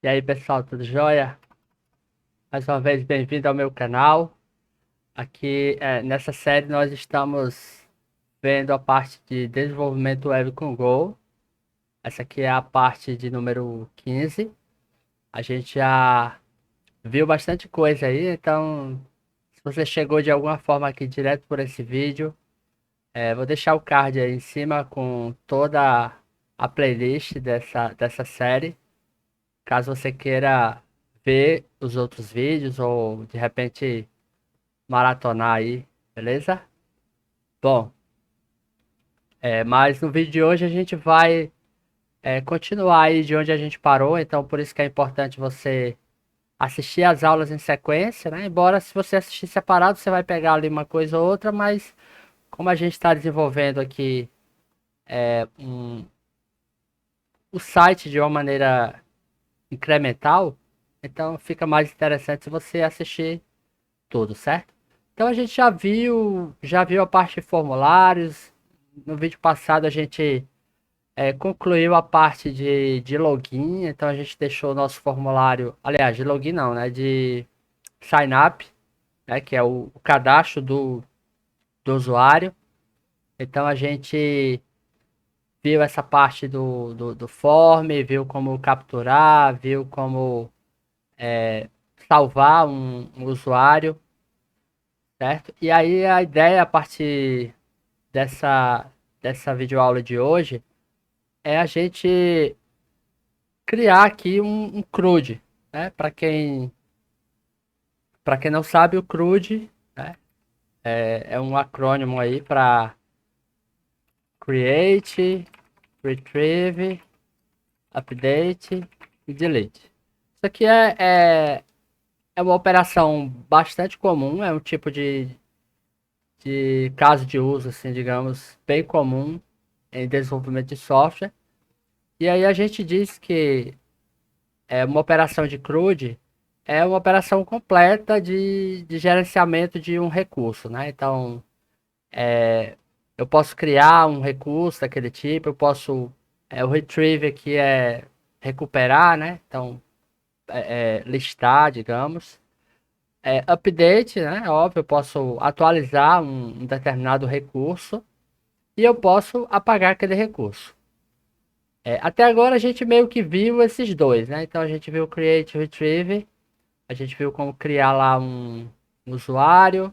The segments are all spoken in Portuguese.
E aí pessoal, tudo jóia? Mais uma vez bem-vindo ao meu canal. Aqui nessa série nós estamos vendo a parte de desenvolvimento web com Go. Essa aqui é a parte de número 15. A gente já viu bastante coisa aí, então se você chegou de alguma forma aqui direto por esse vídeo, vou deixar o card aí em cima com toda a playlist dessa série. Caso você queira ver os outros vídeos ou de repente maratonar aí, beleza? Bom, mas no vídeo de hoje a gente vai continuar aí de onde a gente parou, então por isso que é importante você assistir as aulas em sequência, né? Embora se você assistir separado você vai pegar ali uma coisa ou outra, mas como a gente está desenvolvendo aqui é, um, o site de uma maneira incremental, então fica mais interessante se você assistir tudo, certo? Então a gente já viu a parte de formulários. No vídeo passado a gente concluiu a parte de login, então a gente deixou o nosso formulário, aliás, de login não, né? De sign up, né? Que é o cadastro do usuário. Então a gente viu essa parte do form, viu como capturar, viu como salvar um usuário, certo? E aí a ideia a partir dessa, dessa videoaula de hoje é a gente criar aqui um CRUD, né? Para quem não sabe, o CRUD, né, é um acrônimo aí para Create, Retrieve, Update e Delete. Isso aqui é uma operação bastante comum, é um tipo de caso de uso, assim, digamos, bem comum em desenvolvimento de software. E aí a gente diz que uma operação de CRUD é uma operação completa de gerenciamento de um recurso, né? Então, eu posso criar um recurso daquele tipo, eu posso... o retrieve aqui é recuperar, né? Então, listar, digamos. Update, né? Óbvio, eu posso atualizar um determinado recurso e eu posso apagar aquele recurso. Até agora a gente meio que viu esses dois, né? Então a gente viu o create e retrieve, a gente viu como criar lá um usuário,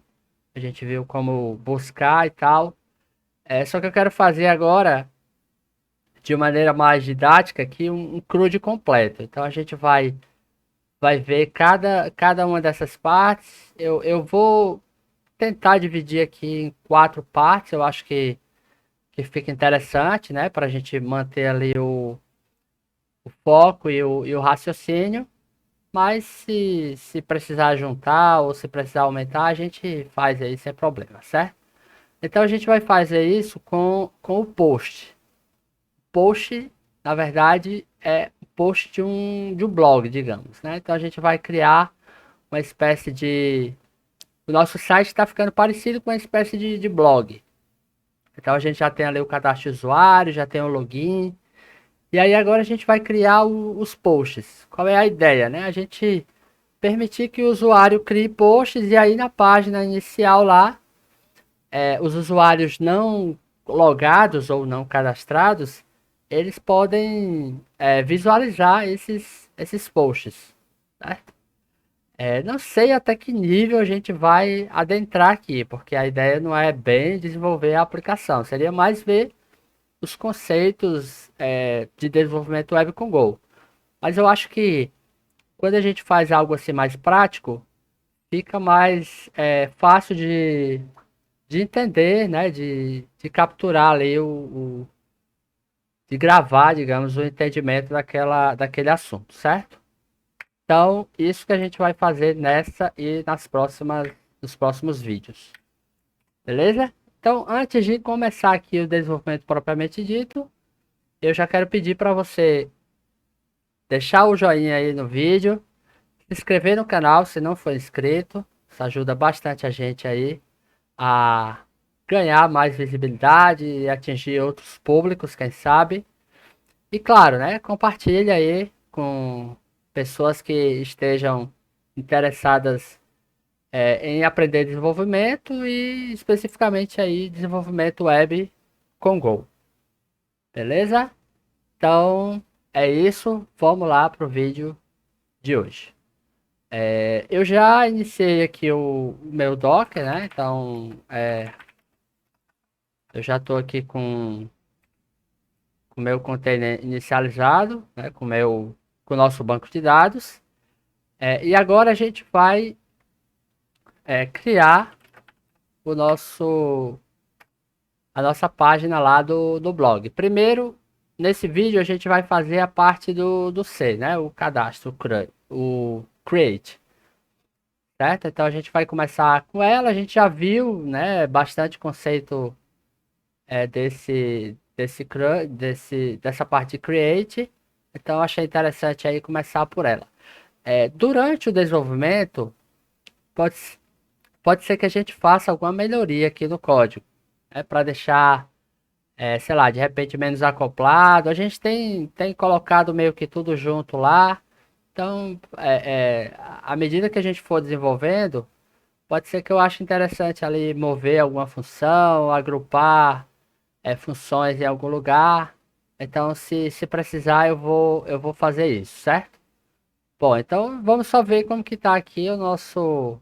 a gente viu como buscar e tal. Só que eu quero fazer agora, de maneira mais didática, aqui um CRUD completo. Então a gente vai ver cada uma dessas partes. Eu vou tentar dividir aqui em 4 partes, eu acho que fica interessante, né? Para a gente manter ali o foco e o raciocínio. Mas se precisar juntar ou se precisar aumentar, a gente faz aí sem problema, certo? Então a gente vai fazer isso com o post. Post, na verdade, é post de um blog, digamos, né? Então a gente vai criar uma espécie de... O nosso site está ficando parecido com uma espécie de blog. Então a gente já tem ali o cadastro de usuário, já tem o login. E aí agora a gente vai criar os posts. Qual é a ideia, né? A gente permitir que o usuário crie posts e aí na página inicial lá, os usuários não logados ou não cadastrados, eles podem visualizar esses posts, certo? Não sei até que nível a gente vai adentrar aqui, porque a ideia não é bem desenvolver a aplicação, seria mais ver os conceitos de desenvolvimento web com Go. Mas eu acho que quando a gente faz algo assim mais prático, fica mais fácil de entender, né? De capturar ali de gravar, digamos, o entendimento daquele assunto, certo? Então, isso que a gente vai fazer nessa e nos próximos vídeos. Beleza? Então, antes de começar aqui o desenvolvimento propriamente dito, eu já quero pedir para você deixar o joinha aí no vídeo, se inscrever no canal se não for inscrito. Isso ajuda bastante a gente aí a ganhar mais visibilidade e atingir outros públicos, quem sabe. E claro, né, compartilha aí com pessoas que estejam interessadas em aprender desenvolvimento e especificamente aí desenvolvimento web com Go. Beleza? Então é isso. Vamos lá para o vídeo de hoje. Eu já iniciei aqui o meu Docker, né? Então eu já estou aqui com o meu container inicializado, né? Com o nosso banco de dados. E agora a gente vai criar o a nossa página lá do blog. Primeiro, nesse vídeo a gente vai fazer a parte do C, né? O cadastro, o create, certo? Então a gente vai começar com ela. A gente já viu, né? Bastante conceito dessa parte de create. Então achei interessante aí começar por ela. Durante o desenvolvimento, pode, pode ser que a gente faça alguma melhoria aqui no código, para deixar sei lá, de repente menos acoplado. A gente tem colocado meio que tudo junto lá. Então, à medida que a gente for desenvolvendo, pode ser que eu ache interessante ali mover alguma função, agrupar funções em algum lugar. Então, se precisar, eu vou fazer isso, certo? Bom, então vamos só ver como que tá aqui o nosso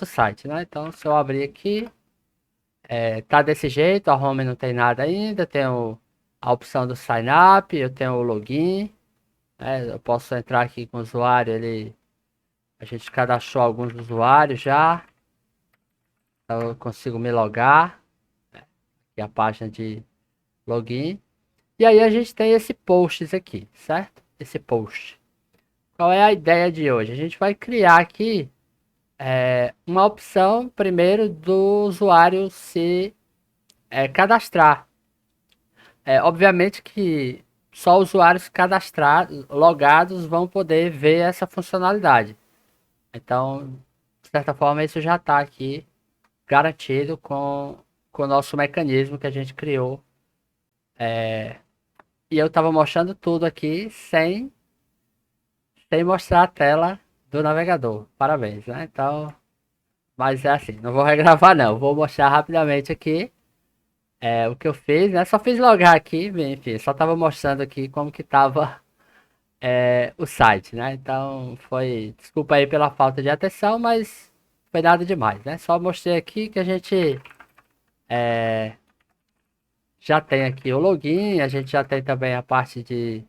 site, né? Então, se eu abrir aqui, tá desse jeito, a home não tem nada ainda, tem a opção do sign up, eu tenho o login, né? Eu posso entrar aqui com o usuário, a gente cadastrou alguns usuários já, então eu consigo me logar, aqui é a página de login, e aí a gente tem esse posts aqui, certo? Esse post. Qual é a ideia de hoje? A gente vai criar aqui uma opção primeiro do usuário se cadastrar. Obviamente que só usuários cadastrados, logados, vão poder ver essa funcionalidade. Então, de certa forma, isso já está aqui garantido com o nosso mecanismo que a gente criou. E eu estava mostrando tudo aqui sem mostrar a tela do navegador. Parabéns, né? Então, mas é assim, não vou regravar não. Vou mostrar rapidamente aqui o que eu fiz, né? Só fiz logar aqui, enfim, só estava mostrando aqui como que estava o site, né? Então desculpa aí pela falta de atenção, mas foi nada demais, né? Só mostrei aqui que a gente já tem aqui o login, a gente já tem também a parte de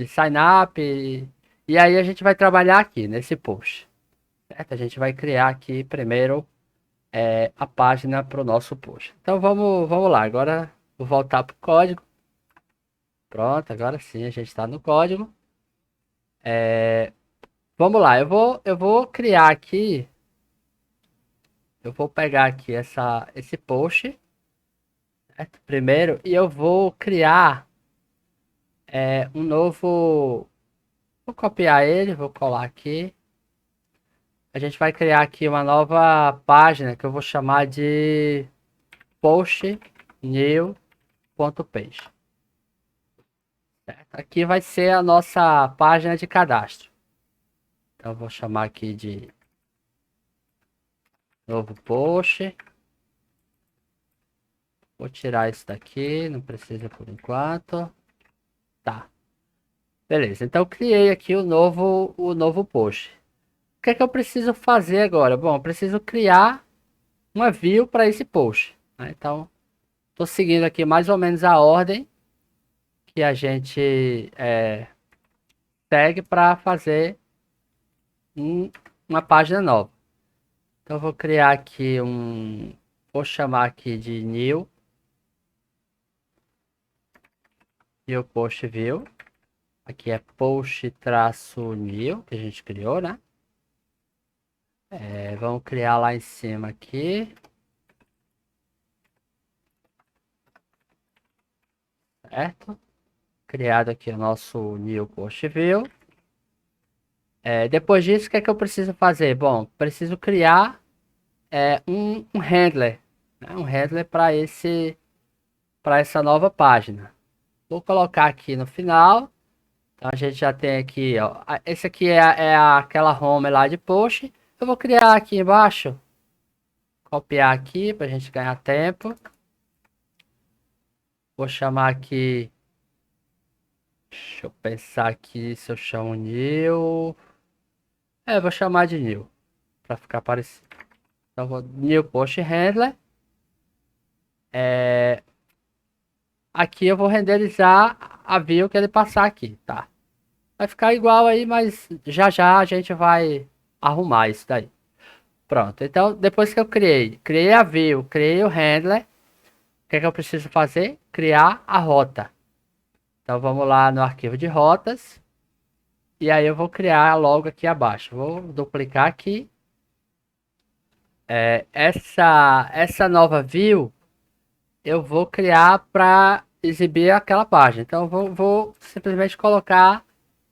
sign up, e aí a gente vai trabalhar aqui nesse post, certo? A gente vai criar aqui primeiro a página para o nosso post. Então vamos lá, agora vou voltar para o código. Pronto, agora sim a gente está no código. Vamos lá, eu vou criar aqui. Eu vou pegar aqui esse post, certo? Primeiro, e eu vou criar um novo. Vou copiar ele, vou colar aqui. A gente vai criar aqui uma nova página que eu vou chamar de post new.page. Aqui vai ser a nossa página de cadastro. Então eu vou chamar aqui de novo post. Vou tirar isso daqui, não precisa por enquanto. Tá. Beleza, então eu criei aqui o novo post. O que é que eu preciso fazer agora? Bom, eu preciso criar uma view para esse post, né? Então, estou seguindo aqui mais ou menos a ordem que a gente segue para fazer uma página nova. Então, eu vou criar aqui vou chamar aqui de new post view. Aqui é post-new que a gente criou, né? Vamos criar lá em cima aqui. Certo? Criado aqui o nosso new post view. Depois disso, o que é que eu preciso fazer? Bom, preciso criar um handler, né? Um handler para essa nova página. Vou colocar aqui no final. Então a gente já tem aqui, ó. Esse aqui aquela home lá de post. Eu vou criar aqui embaixo. Copiar aqui pra gente ganhar tempo. Vou chamar aqui. Deixa eu pensar aqui se eu chamo new. Vou chamar de new. Pra ficar parecido. Então vou new post handler. Aqui eu vou renderizar a view que ele passar aqui, tá? Vai ficar igual aí, mas já já a gente vai arrumar isso daí. Pronto, então depois que eu criei a view, criei o handler, o que é que eu preciso fazer? Criar a rota. Então vamos lá no arquivo de rotas. E aí eu vou criar logo aqui abaixo. Vou duplicar aqui. Essa nova view eu vou criar para exibir aquela página. Então vou simplesmente colocar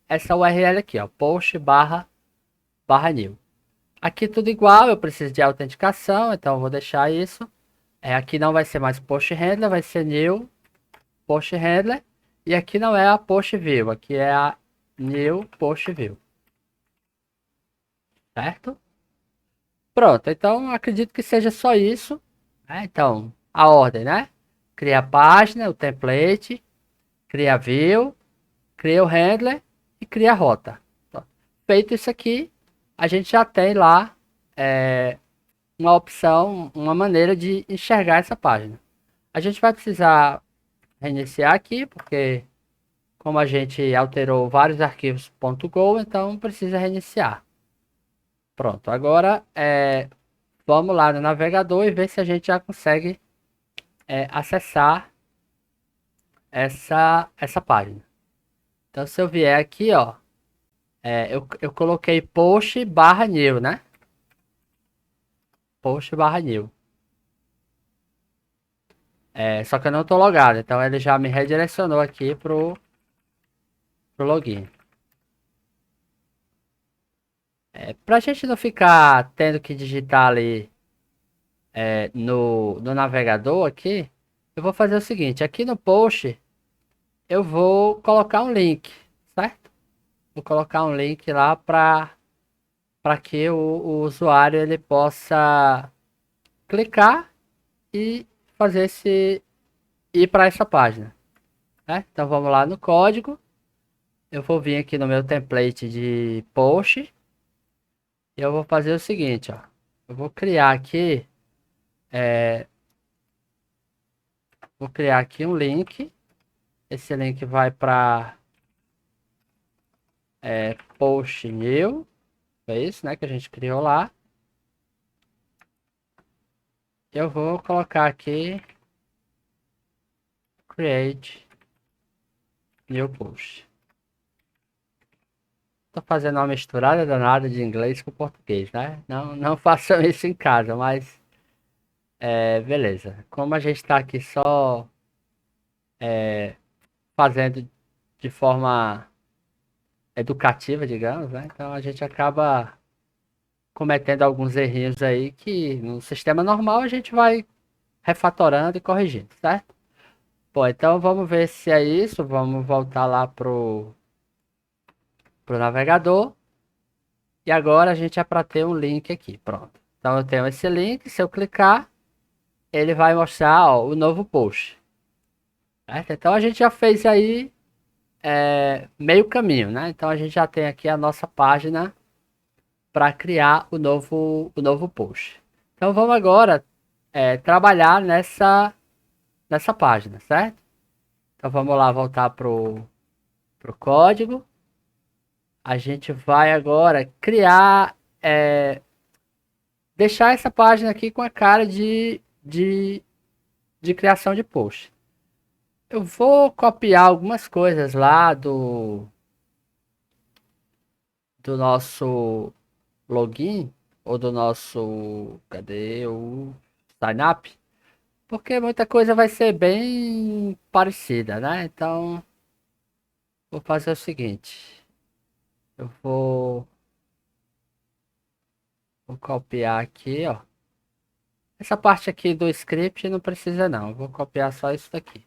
essa URL aqui, ó, post barra new. Aqui tudo igual, eu preciso de autenticação, então eu vou deixar isso. Aqui não vai ser mais post handler, vai ser new post handler. E aqui não é a post view, aqui é a new post view. Certo? Pronto, então acredito que seja só isso. Então, a ordem, né? Cria a página, o template, cria a view, cria o handler e cria a rota. Feito isso aqui, a gente já tem lá uma opção, uma maneira de enxergar essa página. A gente vai precisar reiniciar aqui, porque como a gente alterou vários arquivos .go, então precisa reiniciar. Pronto, agora vamos lá no navegador e ver se a gente já consegue acessar essa página. Então se eu vier aqui, ó, eu coloquei post barra new, né? Post barra new. Só que eu não tô logado, então ele já me redirecionou aqui pro login. Pra gente não ficar tendo que digitar ali no navegador aqui, eu vou fazer o seguinte, aqui no post eu vou colocar um link, certo? Vou colocar um link lá para que o usuário ele possa clicar e fazer ir para essa página, né? Então vamos lá no código. Eu vou vir aqui no meu template de post. E eu vou fazer o seguinte, ó. Eu vou criar aqui. Vou criar aqui um link. Esse link vai para post new. É isso, né? Que a gente criou lá. Eu vou colocar aqui create new post. Tô fazendo uma misturada danada de inglês com português, né? Não façam isso em casa, mas beleza. Como a gente está aqui só fazendo de forma educativa, digamos, né? Então a gente acaba cometendo alguns errinhos aí que no sistema normal a gente vai refatorando e corrigindo, certo? Bom, então vamos ver se é isso. Vamos voltar lá pro navegador. E agora a gente é para ter um link aqui, pronto. Então eu tenho esse link, se eu clicar, ele vai mostrar, ó, o novo post. Certo? Então a gente já fez aí meio caminho, né? Então a gente já tem aqui a nossa página para criar o novo post. Então vamos agora trabalhar nessa página, certo? Então vamos lá voltar pro código. A gente vai agora criar, deixar essa página aqui com a cara de criação de post. Eu vou copiar algumas coisas lá do nosso login ou do nosso, cadê o sign up? Porque muita coisa vai ser bem parecida, né? Então, vou fazer o seguinte. Eu vou copiar aqui, ó. Essa parte aqui do script não precisa não. Eu vou copiar só isso daqui.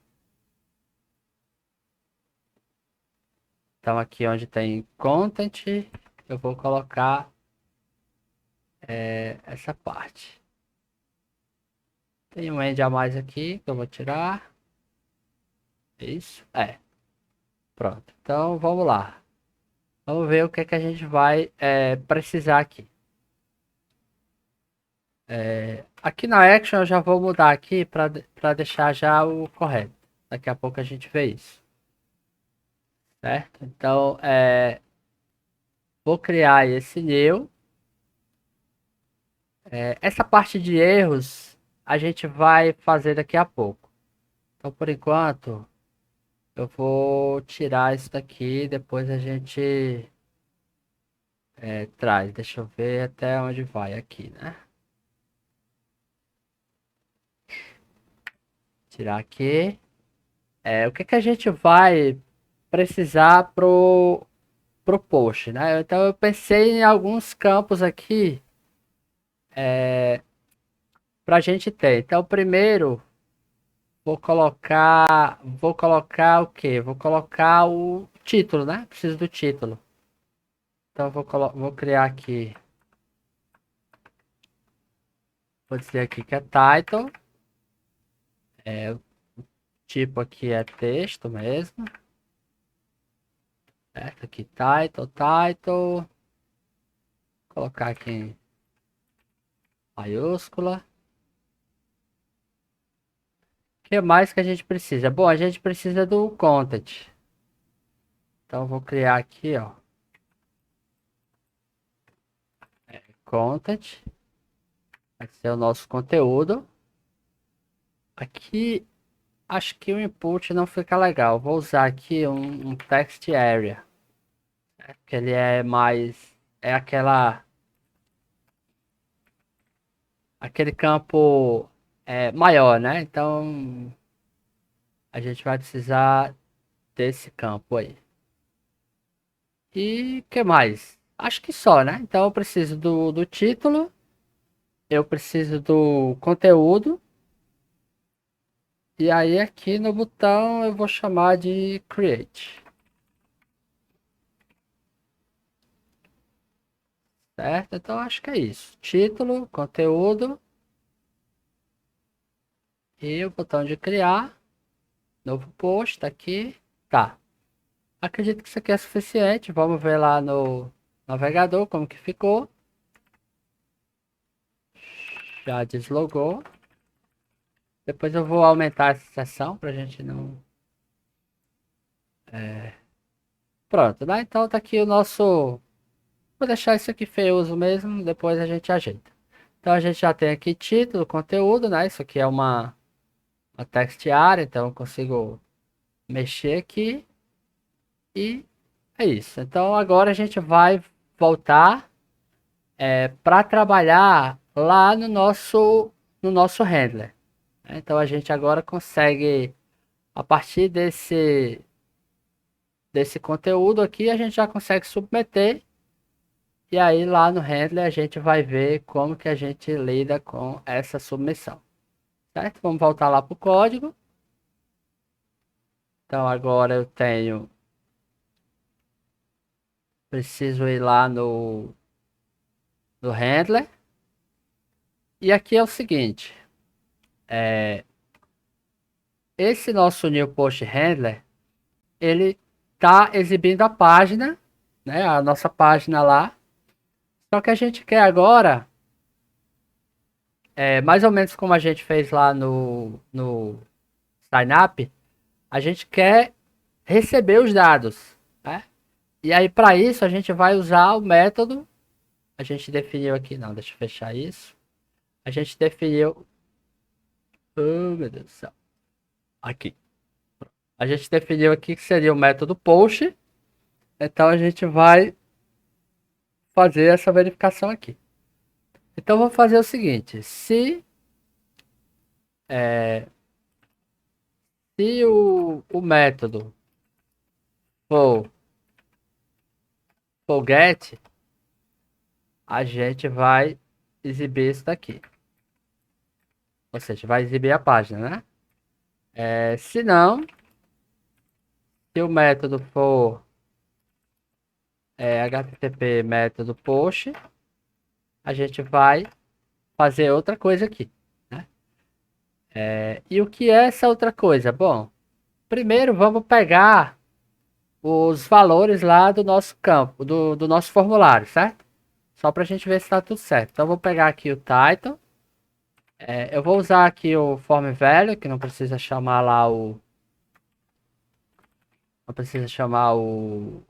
Então aqui onde tem content, eu vou colocar essa parte. Tem um end a mais aqui que eu vou tirar. Isso, pronto. Então vamos lá. Vamos ver o que é que a gente vai precisar aqui. Aqui na Action eu já vou mudar aqui para deixar já o correto. Daqui a pouco a gente vê isso. Certo? Então, vou criar esse new. Essa parte de erros a gente vai fazer daqui a pouco. Então, por enquanto, eu vou tirar isso daqui. Depois a gente traz. Deixa eu ver até onde vai aqui, né? Tirar aqui. O que que a gente vai precisar pro post, né? Então eu pensei em alguns campos aqui para a gente ter. Então primeiro vou colocar o quê? Vou colocar o título, né? Preciso do título. Então vou criar aqui. Vou dizer aqui que é title. O tipo aqui é texto mesmo. Certo? Aqui title. Colocar aqui em maiúscula. O que mais que a gente precisa? Bom, a gente precisa do content. Então vou criar aqui, ó. Content. Vai ser o nosso conteúdo. Aqui acho que o input não fica legal. Vou usar aqui um text area. Que ele é mais. É aquele campo maior, né? Então a gente vai precisar desse campo aí. E o que mais? Acho que só, né? Então eu preciso do título. Eu preciso do conteúdo. E aí aqui no botão eu vou chamar de create. Certo? Então acho que é isso. Título, conteúdo e o botão de criar. Novo post, tá aqui. Tá. Acredito que isso aqui é suficiente. Vamos ver lá no navegador como que ficou. Já deslogou. Depois eu vou aumentar essa seção pra gente não... Pronto, né? Então tá aqui o nosso... Vou deixar isso aqui feioso mesmo, depois a gente ajeita. Então a gente já tem aqui título, conteúdo, né? Isso aqui é uma text area, então eu consigo mexer aqui. E é isso. Então agora a gente vai voltar para trabalhar lá no nosso handler. Então a gente agora consegue, a partir desse conteúdo aqui, a gente já consegue submeter. E aí lá no handler a gente vai ver como que a gente lida com essa submissão. Certo? Vamos voltar lá para o código. Então agora eu preciso ir lá no handler. E aqui é o seguinte, esse nosso new post handler, ele tá exibindo a página, né, a nossa página lá. Só que a gente quer agora, mais ou menos como a gente fez lá no sign up, a gente quer receber os dados, né? E aí para isso a gente vai usar o método, a gente definiu aqui, não, deixa eu fechar isso. A gente definiu, oh meu Deus do céu, aqui. A gente definiu aqui que seria o método post, então a gente vai fazer essa verificação aqui. Então vou fazer o seguinte, se o método for get, a gente vai exibir isso daqui. Ou seja, vai exibir a página, né? Se não, se o método for HTTP método post, a gente vai fazer outra coisa aqui, né? E o que é essa outra coisa? Bom, primeiro vamos pegar os valores lá do nosso campo, do nosso formulário, certo? Só para a gente ver se está tudo certo. Então, eu vou pegar aqui o title. Eu vou usar aqui o form value, que não precisa chamar lá o... Não precisa chamar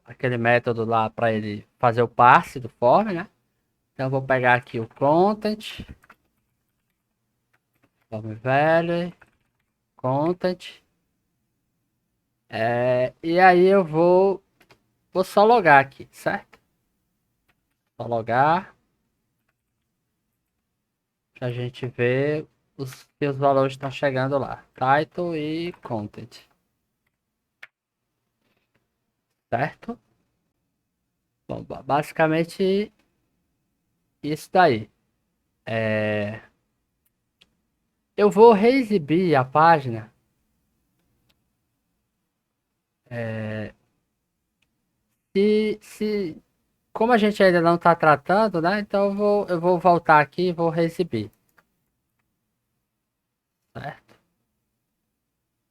aquele método lá para ele fazer o parse do form, né? Então, eu vou pegar aqui o content, form value, content. E aí eu vou só logar aqui, certo? Só logar. Pra gente ver se os valores estão chegando lá. Title e content. Certo? Bom, basicamente isso daí. Eu vou reexibir a página. Se como a gente ainda não está tratando, né? Então eu vou voltar aqui e vou reexibir. Certo?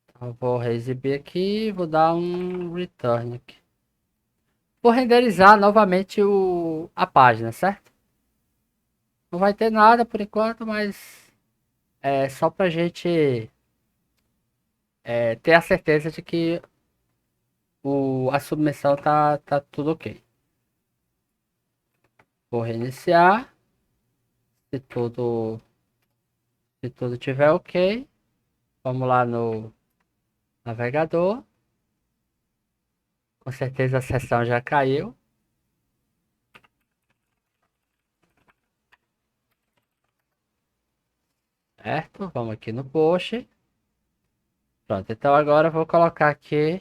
Então, eu vou reexibir aqui e vou dar um return aqui. Vou renderizar novamente a página, certo? Não vai ter nada por enquanto, mas é só pra gente ter a certeza de que a submissão tá tudo ok. Vou reiniciar. Se tudo tiver ok, vamos lá no navegador. Com certeza a sessão já caiu. Certo? Vamos aqui no post. Pronto, então agora eu vou colocar aqui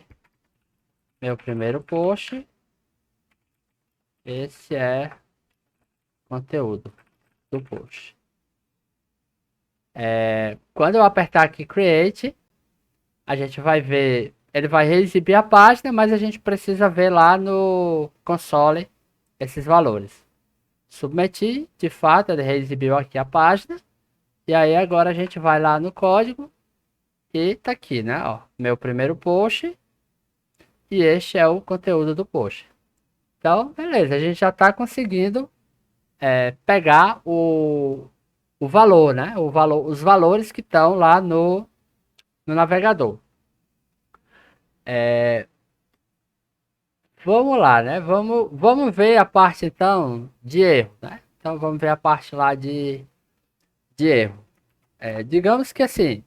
meu primeiro post. Esse é conteúdo do post. Quando eu apertar aqui Create, a gente vai ver, ele vai reexibir a página, mas a gente precisa ver lá no console esses valores. Submeti, de fato, ele reexibiu aqui a página. E aí agora a gente vai lá no código e tá aqui, né? Ó, meu primeiro post e este é o conteúdo do post. Então, beleza, a gente já está conseguindo pegar o valor, né? Os valores que estão lá no navegador. Vamos lá, né? Vamos ver a parte então de erro, né? Então vamos ver a parte lá de erro. Digamos que assim,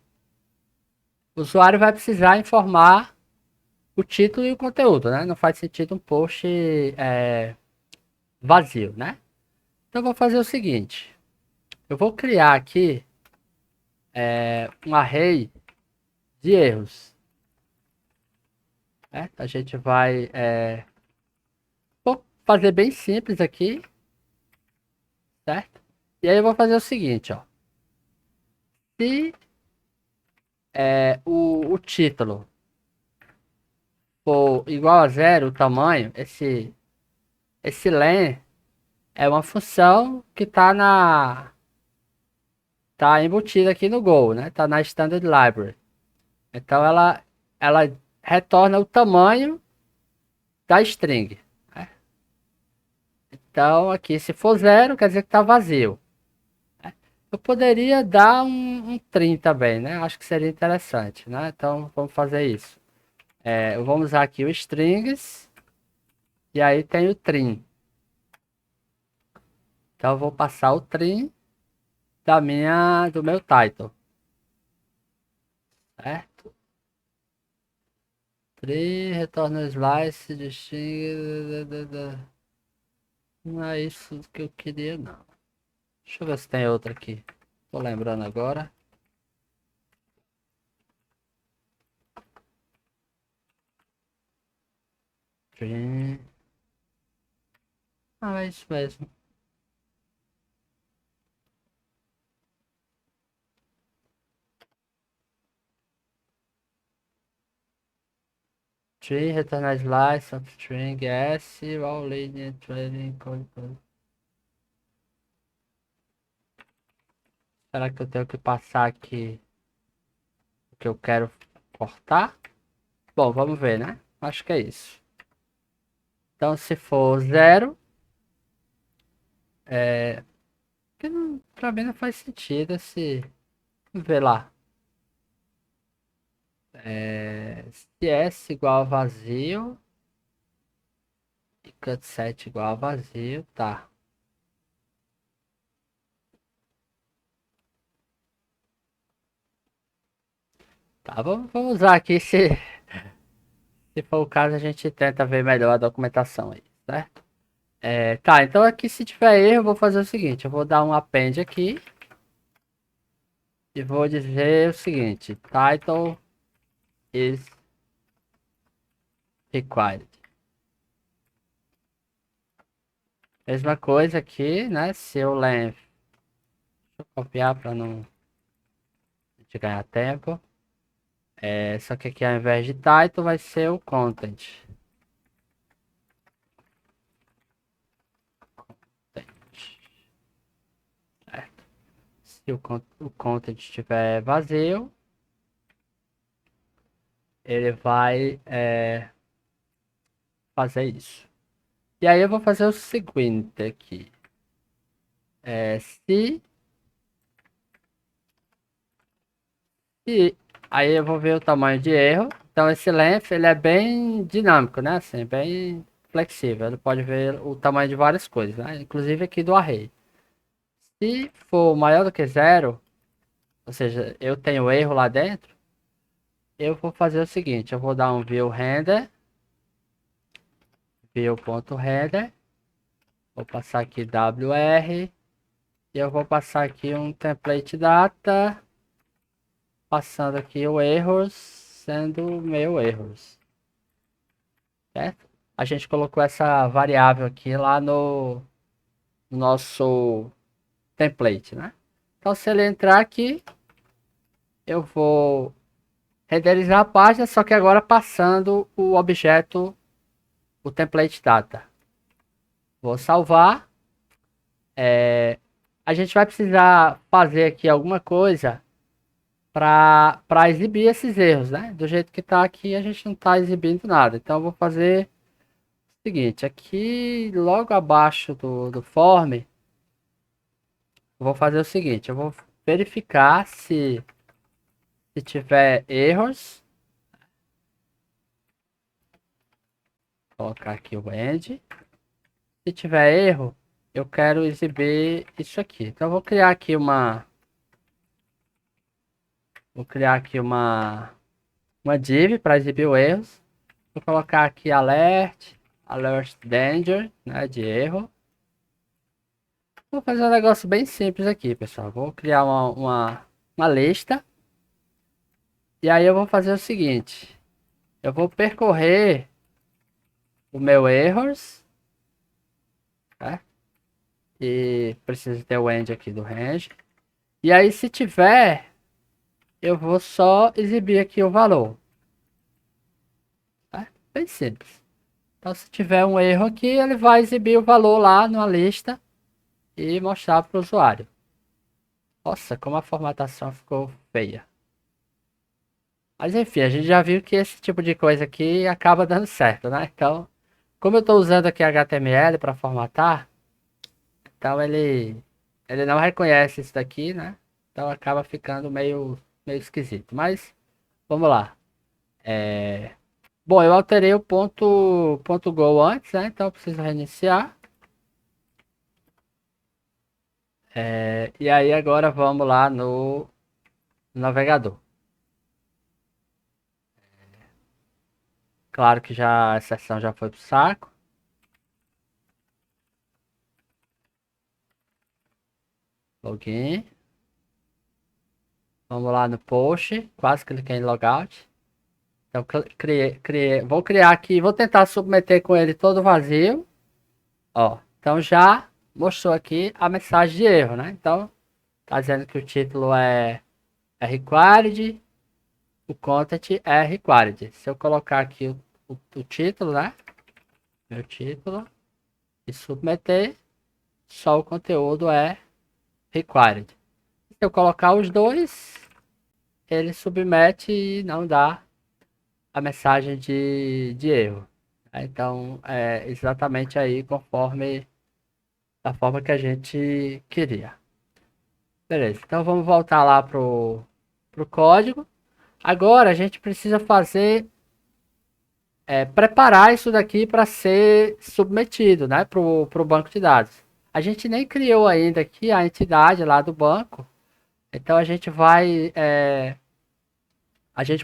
o usuário vai precisar informar o título e o conteúdo, né? Não faz sentido um post vazio, né? Então eu vou fazer o seguinte, eu vou criar aqui um array de erros, né? A gente vai vou fazer bem simples aqui, certo? E aí eu vou fazer o seguinte, ó. Se o título for igual a zero, o tamanho, esse len é uma função que tá embutida aqui no Go, né? Tá na Standard Library. Então ela retorna o tamanho da string, né? Então aqui se for zero, quer dizer que tá vazio. Eu poderia dar um trim também, né? Acho que seria interessante, né? Então vamos fazer isso. Vamos usar aqui o strings e aí tem o trim. Então eu vou passar o trim do meu title, certo? Trim, retorna o slice de string. Não é isso que eu queria, não. Deixa eu ver se tem outra aqui. Tô lembrando agora. Trim. Ah, é isso mesmo. string, retornar slice, substring, s, all linear trading, code. Será que eu tenho que passar aqui o que eu quero cortar? Bom, vamos ver, né? Acho que é isso. Então, se for 0, que pra mim não faz sentido se... Vamos ver lá. Se S igual a vazio e cut set igual a vazio, tá. Tá, vamos usar aqui se for o caso a gente tenta ver melhor a documentação aí, certo? Tá, então aqui se tiver erro eu vou fazer o seguinte, eu vou dar um append aqui e vou dizer o seguinte, title is required. Mesma coisa aqui, né? Seu length. Deixa eu copiar para não de ganhar tempo. Só que aqui ao invés de title vai ser o content. Certo. Se o content estiver vazio, ele vai fazer isso. E aí eu vou fazer o seguinte aqui. Se e aí eu vou ver o tamanho de erro. Então esse length ele é bem dinâmico, né? Assim, bem flexível. Ele pode ver o tamanho de várias coisas, né? Inclusive aqui do array. Se for maior do que 0, ou seja, eu tenho erro lá dentro, eu vou fazer o seguinte, eu vou dar um view render, view.render, vou passar aqui wr, e eu vou passar aqui um template data, passando aqui o errors, sendo meu errors, certo? A gente colocou essa variável aqui lá no nosso template, né? Então se ele entrar aqui, eu vou renderizar a página, só que agora passando o objeto, o template data. Vou salvar. A gente vai precisar fazer aqui alguma coisa para exibir esses erros, né? Do jeito que está aqui, a gente não está exibindo nada. Então, eu vou fazer o seguinte: aqui logo abaixo do form, eu vou fazer o seguinte: eu vou verificar se tiver erros. Vou colocar aqui o end. Se tiver erro, eu quero exibir isso aqui. Então, eu vou criar aqui uma. Vou criar aqui uma div para exibir os erros. Vou colocar aqui alert danger, né, de erro. Vou fazer um negócio bem simples aqui, pessoal. Vou criar uma lista. E aí eu vou fazer o seguinte. Eu vou percorrer o meu errors. Tá? E preciso ter o end aqui do range. E aí se tiver, eu vou só exibir aqui o valor. Tá? Bem simples. Então se tiver um erro aqui, ele vai exibir o valor lá numa lista e mostrar para o usuário. Nossa, como a formatação ficou feia. Mas enfim, a gente já viu que esse tipo de coisa aqui acaba dando certo, né? Então, como eu estou usando aqui HTML para formatar, então ele não reconhece isso daqui, né? Então acaba ficando meio esquisito. Mas vamos lá. Bom, eu alterei o ponto go antes, né? Então eu preciso reiniciar. E aí agora vamos lá no navegador. Claro que já a sessão já foi pro saco. Login. Vamos lá no post. Quase cliquei em logout. Então vou criar aqui, vou tentar submeter com ele todo vazio. Ó, então já mostrou aqui a mensagem de erro, né? Então tá dizendo que o título é required, o content é required. Se eu colocar aqui o o título, né? Meu título. E submeter. Só o conteúdo é required. Se eu colocar os dois, ele submete e não dá a mensagem de erro. Então, é exatamente aí conforme da forma que a gente queria. Beleza, então vamos voltar lá pro código. Agora a gente precisa fazer, preparar isso daqui para ser submetido, né, pro banco de dados. A gente nem criou ainda aqui a entidade lá do banco, então a gente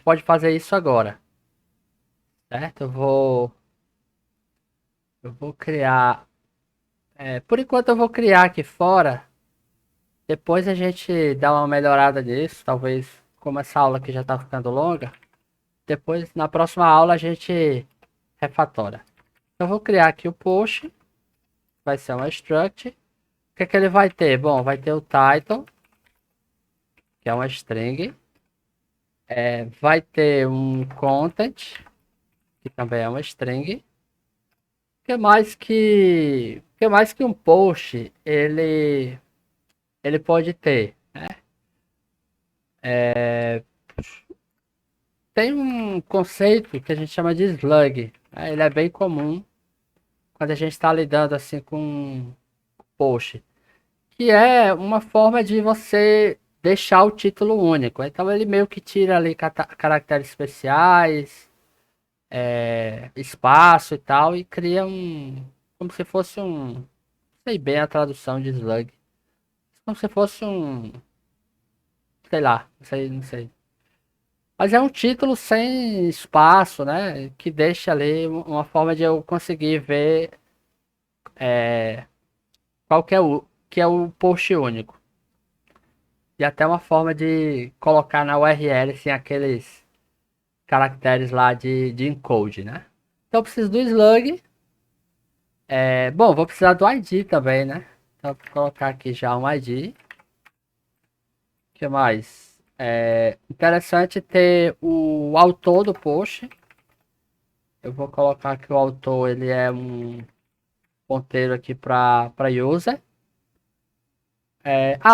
pode fazer isso agora, certo? Eu vou criar, por enquanto eu vou criar aqui fora. Depois a gente dá uma melhorada nisso, talvez como essa aula aqui já está ficando longa. Depois, na próxima aula, a gente refatora. Eu vou criar aqui o post. Vai ser uma struct. O que é que ele vai ter? Bom, vai ter o title, que é uma string. Vai ter um content, que também é uma string. Que mais que um post ele pode ter? Tem um conceito que a gente chama de slug, né? Ele é bem comum quando a gente está lidando assim com post, que é uma forma de você deixar o título único. Então ele meio que tira ali caracteres especiais, espaço e tal, e cria como se fosse não sei bem a tradução de slug, como se fosse sei lá, não sei. Mas é um título sem espaço, né? Que deixa ali uma forma de eu conseguir ver qual que é o post único. E até uma forma de colocar na URL sem aqueles caracteres lá de encode, né? Então eu preciso do slug. Bom, vou precisar do ID também, né? Então vou colocar aqui já um ID. O que mais? Interessante ter o autor do post. Eu vou colocar que o autor ele é um ponteiro aqui para user.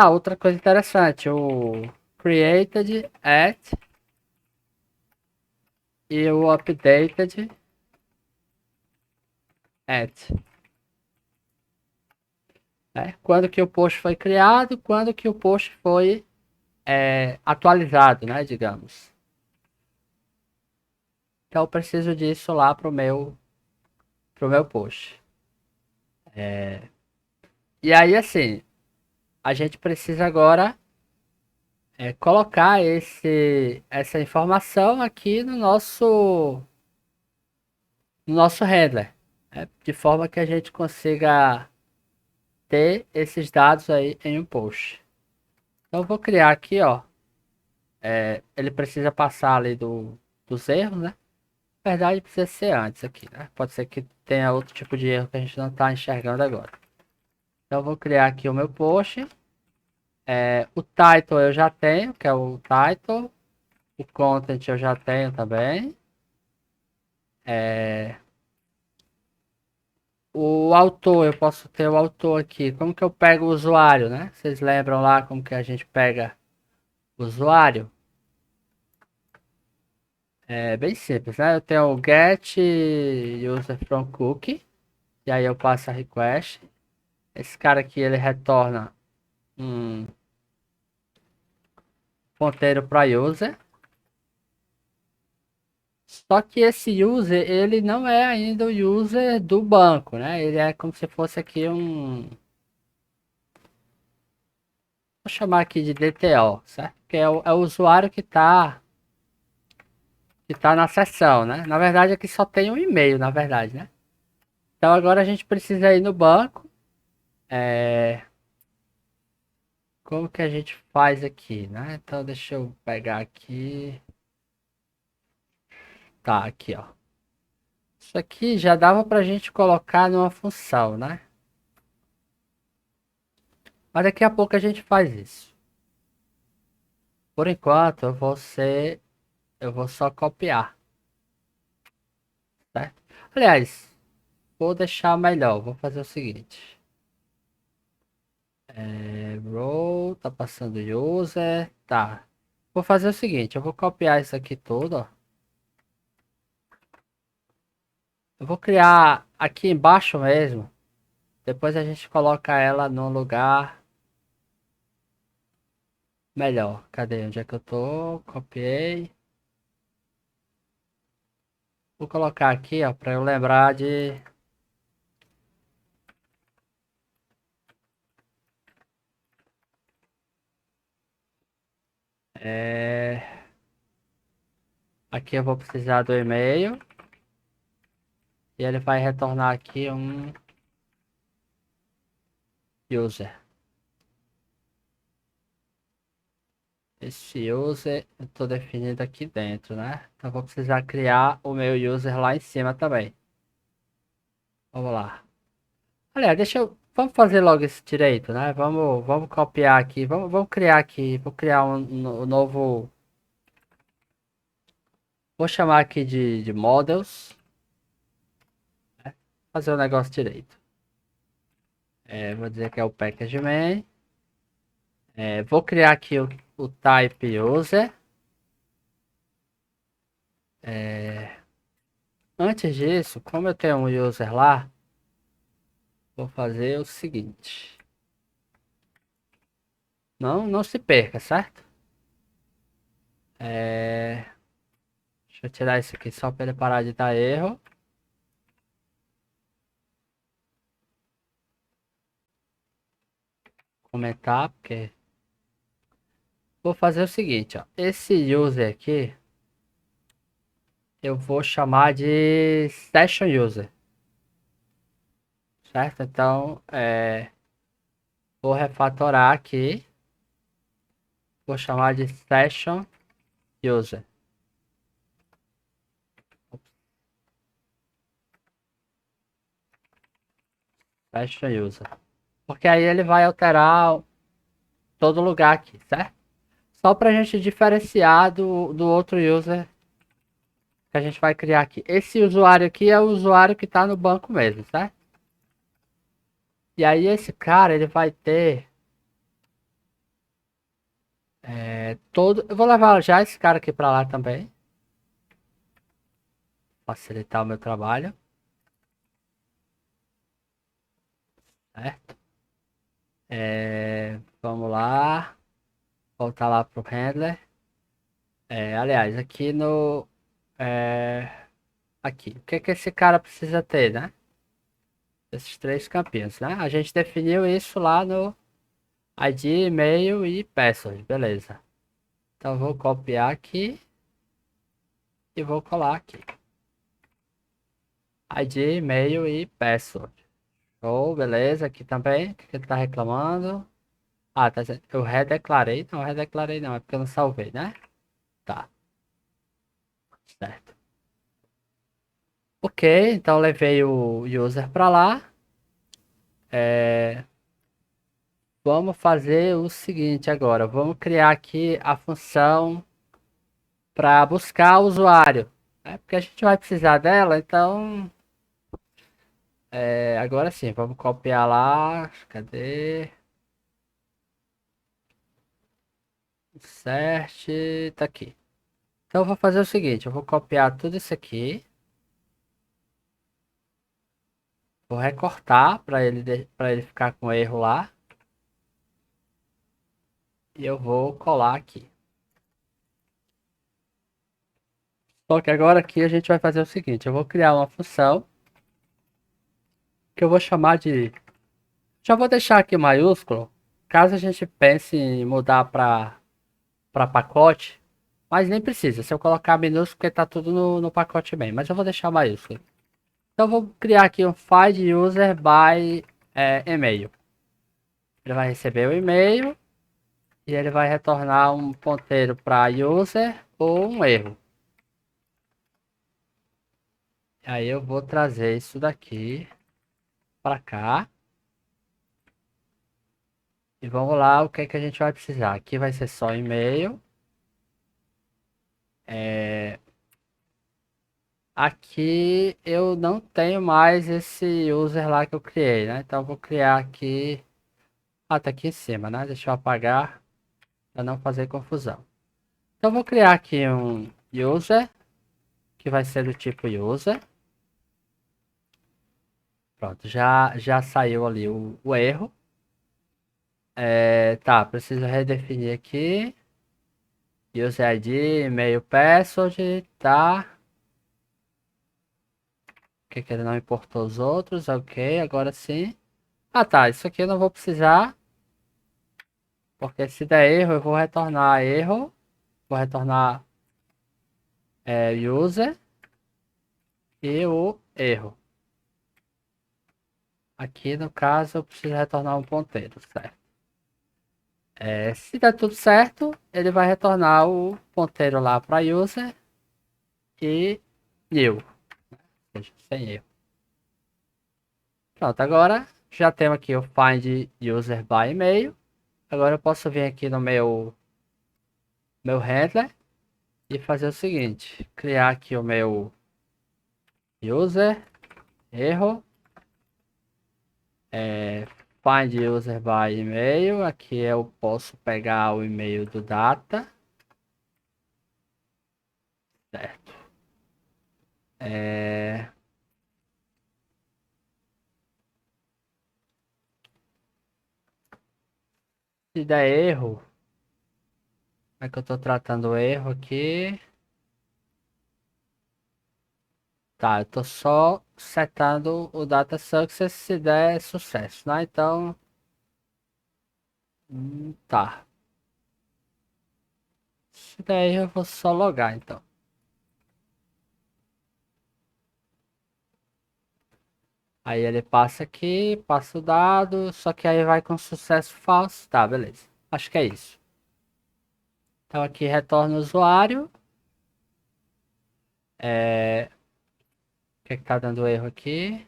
Outra coisa interessante, o created at e o updated at. Né? Quando que o post foi criado, quando que o post foi atualizado, né, digamos. Então eu preciso disso lá pro meu post. E aí assim, a gente precisa agora colocar essa informação aqui no nosso header, né, de forma que a gente consiga ter esses dados aí em um post. Então eu vou criar aqui, ó. Ele precisa passar ali dos erros, né? Na verdade, precisa ser antes aqui, né? Pode ser que tenha outro tipo de erro que a gente não está enxergando agora. Então, eu vou criar aqui o meu post. O title eu já tenho, que é o title. O content eu já tenho também. O autor, eu posso ter o autor aqui. Como que eu pego o usuário, né? Vocês lembram lá como que a gente pega o usuário? É bem simples, né? Eu tenho o get user from cookie. E aí eu passo a request. Esse cara aqui ele retorna um ponteiro para user. Só que esse user ele não é ainda o user do banco, né? Ele é como se fosse aqui vou chamar aqui de DTO, certo? Que é o usuário que tá na sessão, né? Na verdade aqui só tem um e-mail, na verdade, né? Então agora a gente precisa ir no banco. Como que a gente faz aqui, né? Então deixa eu pegar aqui. Tá, aqui, ó. Isso aqui já dava pra gente colocar numa função, né? Mas daqui a pouco a gente faz isso. Por enquanto eu vou só copiar, Aliás, vou deixar melhor. Vou fazer o seguinte. Row, tá passando user. Tá. Vou fazer o seguinte. Eu vou copiar isso aqui tudo, ó. Eu vou criar aqui embaixo mesmo. Depois a gente coloca ela num lugar melhor. Cadê? Onde é que eu tô? Copiei. Vou colocar aqui, ó, para eu lembrar de... Aqui eu vou precisar do e-mail. E ele vai retornar aqui um user. Esse user eu tô definindo aqui dentro, né? Então vou precisar criar o meu user lá em cima também. Vamos lá. Aliás, deixa eu... Vamos fazer logo isso direito, né? Vamos copiar aqui. Vamos criar aqui. Vou criar um novo... Vou chamar aqui de models. Fazer o negócio direito. Vou dizer que é o package main. Vou criar aqui o type user. Antes disso, como eu tenho um user lá, vou fazer o seguinte. Não se perca, certo? Deixa eu tirar isso aqui só para ele parar de dar erro. Comentar, porque... Vou fazer o seguinte, ó. Esse user aqui, eu vou chamar de session user. Certo? Então, vou refatorar aqui. Vou chamar de session user. Session user. Porque aí ele vai alterar todo lugar aqui, certo? Só pra gente diferenciar do outro user que a gente vai criar aqui. Esse usuário aqui é o usuário que tá no banco mesmo, certo? E aí esse cara, ele vai ter todo... Eu vou levar já esse cara aqui pra lá também. Facilitar o meu trabalho. Certo? Vamos lá. Voltar lá pro handler. Aliás, aqui no... aqui. O que que esse cara precisa ter, né? Esses três campinhos, né? A gente definiu isso lá no ID, e-mail e password. Beleza. Então eu vou copiar aqui e vou colar aqui. ID, e-mail e password. Show, beleza. Aqui também. O que ele tá reclamando? Ah, tá dizendo. Eu redeclarei. Não, redeclarei não. É porque eu não salvei, né? Tá, certo. Ok, então levei o user para lá. Vamos fazer o seguinte agora. Vamos criar aqui a função para buscar o usuário, né? Porque a gente vai precisar dela, então agora sim, vamos copiar lá. Cadê? Insert, tá aqui. Então eu vou fazer o seguinte, eu vou copiar tudo isso aqui, vou recortar para ele ficar com erro lá e eu vou colar aqui. Só que agora aqui a gente vai fazer o seguinte, eu vou criar uma função que eu vou chamar de... Já vou deixar aqui maiúsculo, caso a gente pense em mudar para pacote, mas nem precisa. Se eu colocar minúsculo, porque tá tudo no pacote bem, mas eu vou deixar maiúsculo. Então eu vou criar aqui um find user by e-mail. Ele vai receber o e-mail e ele vai retornar um ponteiro para user ou um erro. Aí eu vou trazer isso daqui para cá. E vamos lá, o que é que a gente vai precisar? Aqui vai ser só e-mail. Aqui eu não tenho mais esse user lá que eu criei, né? Então eu vou criar aqui. Ah, tá aqui em cima, né? Deixa eu apagar para não fazer confusão. Então eu vou criar aqui um user que vai ser do tipo user. Pronto, já saiu ali o erro. Tá, preciso redefinir aqui. User ID, e-mail, password, tá. Que ele não importou os outros, ok, agora sim. Ah tá, isso aqui eu não vou precisar, porque se der erro eu vou retornar erro, vou retornar user e o erro. Aqui no caso eu preciso retornar um ponteiro, certo? Se der tudo certo, ele vai retornar o ponteiro lá para user e new, ou seja, sem erro. Pronto, agora já temos aqui o find user by e-mail. Agora eu posso vir aqui no meu handler e fazer o seguinte, criar aqui o meu user, erro, find user by e-mail, aqui eu posso pegar o e-mail do data, certo? Se der erro, como é que eu tô tratando o erro aqui? Tá, eu tô só setando o data success se der sucesso, né? Então, tá. Se der erro, eu vou só logar, então. Aí ele passa aqui, passa o dado, só que aí vai com sucesso falso. Tá, beleza. Acho que é isso. Então aqui retorna o usuário. O que é que tá dando erro aqui?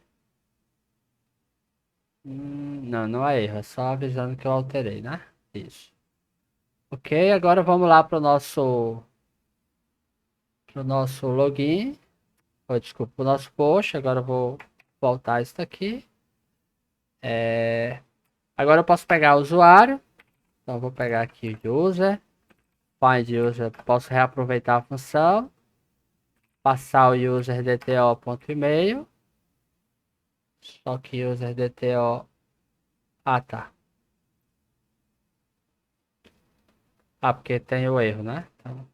Não, não é erro, é só avisando que eu alterei, né? Isso. Ok, agora vamos lá pro nosso login. Oh, desculpa, pro nosso post. Agora eu vou voltar isso daqui. Agora eu posso pegar o usuário. Então eu vou pegar aqui o user. Find user, posso reaproveitar a função. Passar o user dto.email. Só que user dto. Ah, tá. Ah, porque tem o erro, né? Então,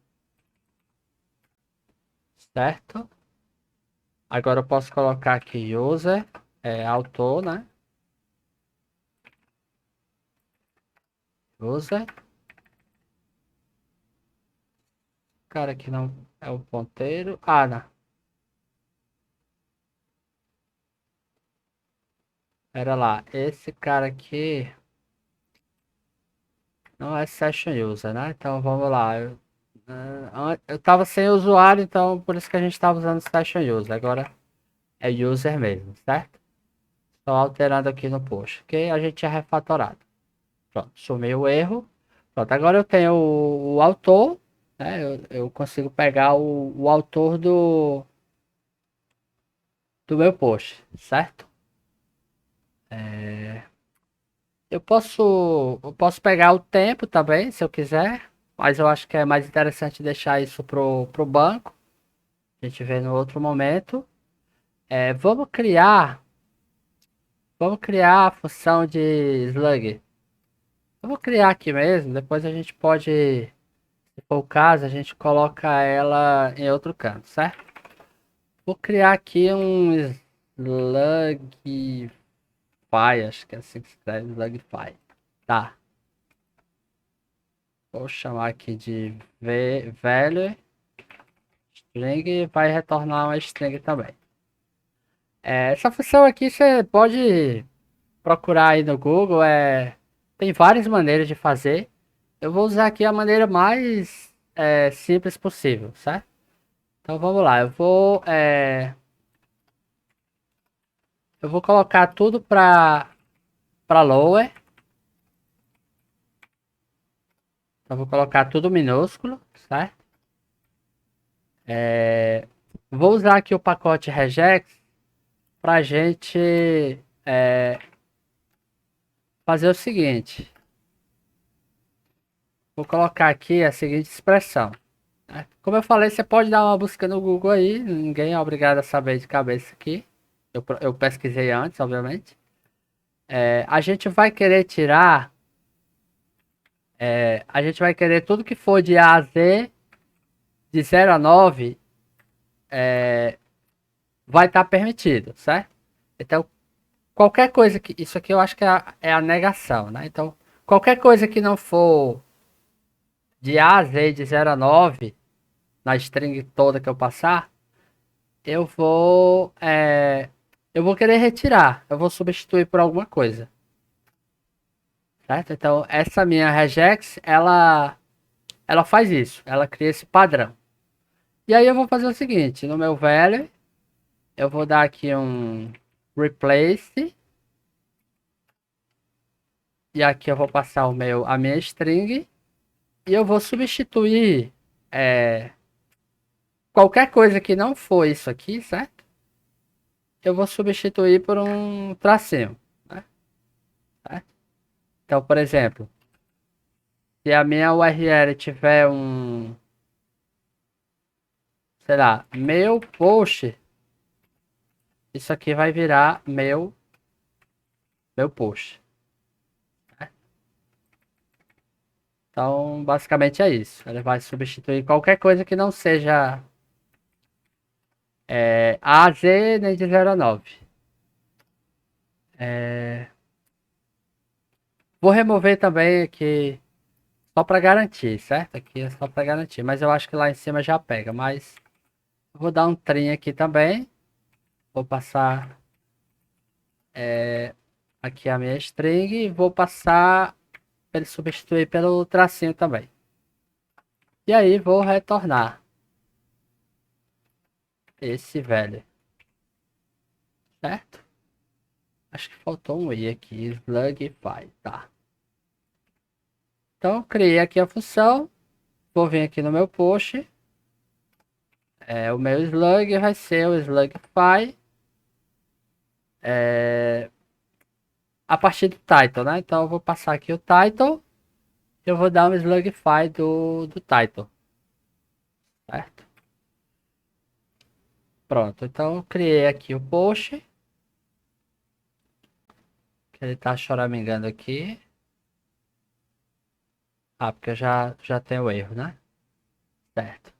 certo. Agora eu posso colocar aqui user, autor, né? User. Cara, aqui não é o ponteiro. Ah, não. Pera lá. Esse cara aqui não é session user, né? Então vamos lá. Eu tava sem usuário, então por isso que a gente tava usando session user. Agora é user mesmo, certo? Só alterando aqui no post, ok? A gente é refatorado. Pronto, sumiu o erro. Pronto, agora eu tenho o autor, né? Eu consigo pegar o autor do meu post, certo? Eu posso pegar o tempo também, se eu quiser, mas eu acho que é mais interessante deixar isso pro banco. A gente vê no outro momento. Vamos criar a função de slug. Eu vou criar aqui mesmo, depois a gente pode, se for o caso, a gente coloca ela em outro canto, certo? Vou criar aqui um slugify, acho que é assim que se escreve, slugify. Tá, vou chamar aqui de value string e vai retornar uma string também. Essa função aqui você pode procurar aí no Google, tem várias maneiras de fazer. Eu vou usar aqui a maneira mais simples possível, certo? Então vamos lá, eu vou colocar tudo para lower. Então vou colocar tudo minúsculo, certo? vou usar aqui o pacote regex para a gente fazer o seguinte. Vou colocar aqui a seguinte expressão. Né? Como eu falei, você pode dar uma busca no Google aí. Ninguém é obrigado a saber de cabeça aqui. Eu pesquisei antes, obviamente. A gente vai querer tirar. A gente vai querer tudo que for de A a Z, de 0 a 9, vai estar permitido, certo? Então, qualquer coisa que. Isso aqui eu acho que é a negação, né? Então, qualquer coisa que não for de A a Z, de 0 a 9, na string toda que eu passar, eu vou. Eu vou querer retirar. Eu vou substituir por alguma coisa. Certo? Então, essa minha regex, ela faz isso. Ela cria esse padrão. E aí eu vou fazer o seguinte: no meu value, eu vou dar aqui um replace. E aqui eu vou passar a minha string. E eu vou substituir qualquer coisa que não for isso aqui, certo? Eu vou substituir por um tracinho, né? Certo? Então, por exemplo, se a minha URL tiver sei lá, meu post, isso aqui vai virar meu post. Né? Então, basicamente é isso. Ele vai substituir qualquer coisa que não seja A, Z, nem de 0 a 9. Vou remover também aqui, só para garantir, certo? Aqui é só para garantir, mas eu acho que lá em cima já pega, mas vou dar um trim aqui também. Vou passar aqui a minha string e vou passar para ele substituir pelo tracinho também. E aí vou retornar esse velho, certo? Acho que faltou um i aqui, slugify, tá? Então criei aqui a função, vou vir aqui no meu post, o meu slug vai ser o slugify a partir do title, né? Então eu vou passar aqui o title, eu vou dar um slugify do title, certo? Pronto, então eu criei aqui o post, que ele tá choramingando aqui. Ah, porque eu já tenho o erro, né? Certo.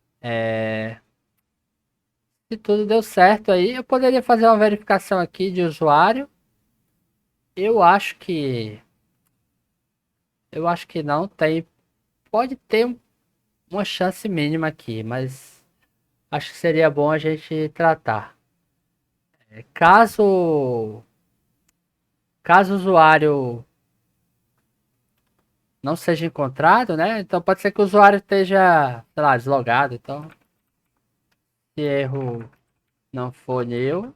Se tudo deu certo aí, eu poderia fazer uma verificação aqui de usuário. Eu acho que. Eu acho que não tem. Pode ter uma chance mínima aqui, mas acho que seria bom a gente tratar. Caso o usuário não seja encontrado, né? Então pode ser que o usuário esteja, sei lá, deslogado. Então, se erro não for new,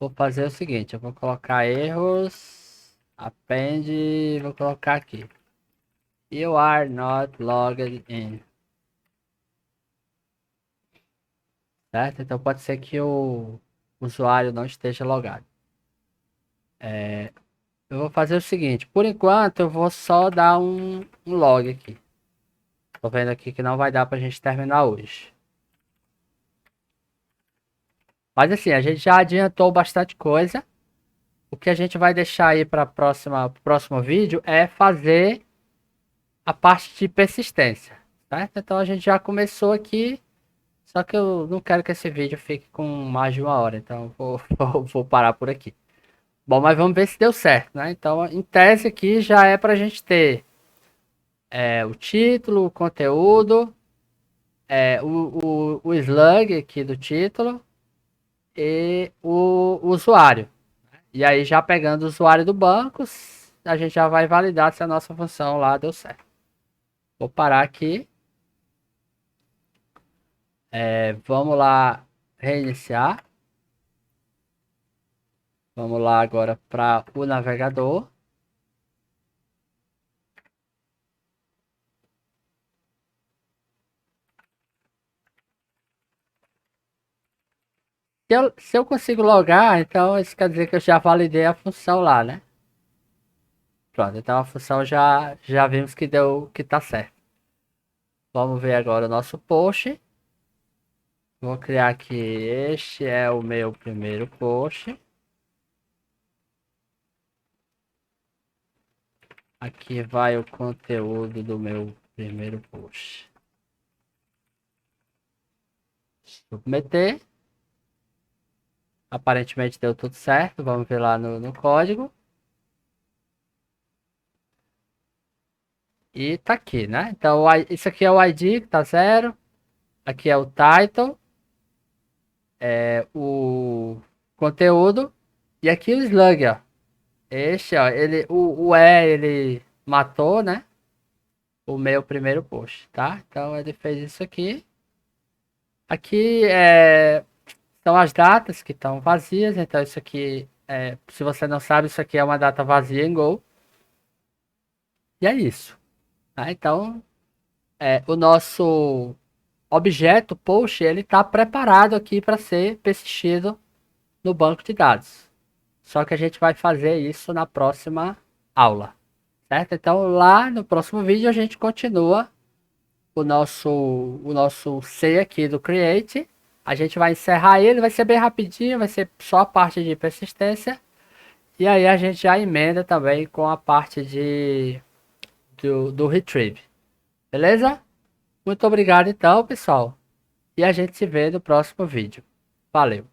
vou fazer o seguinte, eu vou colocar erros, append, vou colocar aqui. You are not logged in. Certo? Então pode ser que o usuário não esteja logado. Eu vou fazer o seguinte, por enquanto eu vou só dar um log aqui. Tô vendo aqui que não vai dar pra gente terminar hoje. Mas assim, a gente já adiantou bastante coisa. O que a gente vai deixar aí para próximo vídeo é fazer a parte de persistência, certo? Então a gente já começou aqui, só que eu não quero que esse vídeo fique com mais de 1 hora, então vou parar por aqui. Bom, mas vamos ver se deu certo, né? Então, em tese aqui já é para a gente ter o título, o conteúdo, o slug aqui do título e o usuário. E aí, já pegando o usuário do banco, a gente já vai validar se a nossa função lá deu certo. Vou parar aqui. Vamos lá reiniciar. Vamos lá agora para o navegador. Se eu consigo logar, então isso quer dizer que eu já validei a função lá, né? Pronto, então a função já vimos que deu, que tá certo. Vamos ver agora o nosso post. Vou criar aqui, este é o meu primeiro post. Aqui vai o conteúdo do meu primeiro post. Submeter. Aparentemente deu tudo certo. Vamos ver lá no código. E tá aqui, né? Então isso aqui é o ID que tá 0. Aqui é o title. É o conteúdo. E aqui o slug, ó. Este, ó, ele matou, né? O meu primeiro post, tá? Então ele fez isso aqui. Aqui são as datas que estão vazias. Então isso aqui, se você não sabe, isso aqui é uma data vazia em Go. E é isso. Tá? Então, o nosso objeto post, ele está preparado aqui para ser persistido no banco de dados. Só que a gente vai fazer isso na próxima aula, certo? Então lá no próximo vídeo a gente continua o nosso C aqui do Create. A gente vai encerrar ele, vai ser bem rapidinho, vai ser só a parte de persistência. E aí a gente já emenda também com a parte do Retrieve. Beleza? Muito obrigado então, pessoal. E a gente se vê no próximo vídeo. Valeu!